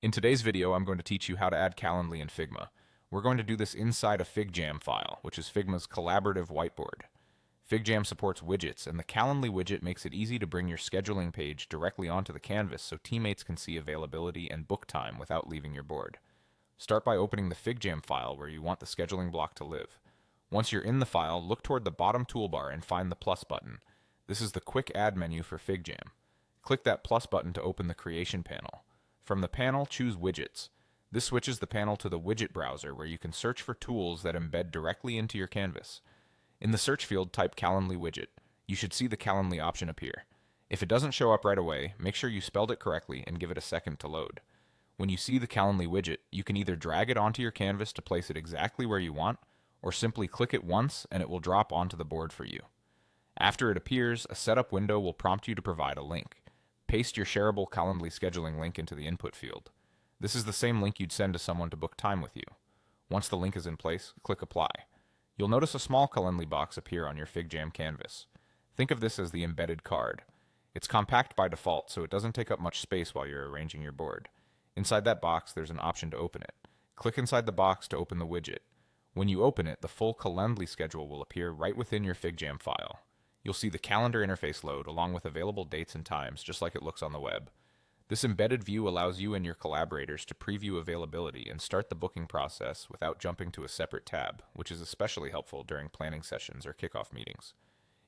In today's video, I'm going to teach you how to add Calendly in Figma. We're going to do this inside a FigJam file, which is Figma's collaborative whiteboard. FigJam supports widgets, and the Calendly widget makes it easy to bring your scheduling page directly onto the canvas so teammates can see availability and book time without leaving your board. Start by opening the FigJam file where you want the scheduling block to live. Once you're in the file, look toward the bottom toolbar and find the plus button. This is the quick add menu for FigJam. Click that plus button to open the creation panel. From the panel, choose Widgets. This switches the panel to the widget browser where you can search for tools that embed directly into your canvas. In the search field, type Calendly widget. You should see the Calendly option appear. If it doesn't show up right away, make sure you spelled it correctly and give it a second to load. When you see the Calendly widget, you can either drag it onto your canvas to place it exactly where you want, or simply click it once and it will drop onto the board for you. After it appears, a setup window will prompt you to provide a link. Paste your shareable Calendly scheduling link into the input field. This is the same link you'd send to someone to book time with you. Once the link is in place, click Apply. You'll notice a small Calendly box appear on your FigJam canvas. Think of this as the embedded card. It's compact by default, so it doesn't take up much space while you're arranging your board. Inside that box, there's an option to open it. Click inside the box to open the widget. When you open it, the full Calendly schedule will appear right within your FigJam file. You'll see the calendar interface load along with available dates and times, just like it looks on the web. This embedded view allows you and your collaborators to preview availability and start the booking process without jumping to a separate tab, which is especially helpful during planning sessions or kickoff meetings.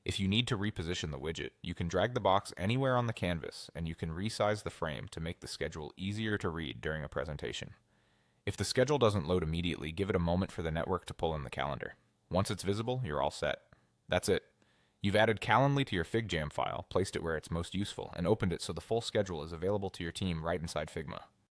If you need to reposition the widget, you can drag the box anywhere on the canvas and you can resize the frame to make the schedule easier to read during a presentation. If the schedule doesn't load immediately, give it a moment for the network to pull in the calendar. Once it's visible, you're all set. That's it. You've added Calendly to your FigJam file, placed it where it's most useful, and opened it so the full schedule is available to your team right inside Figma.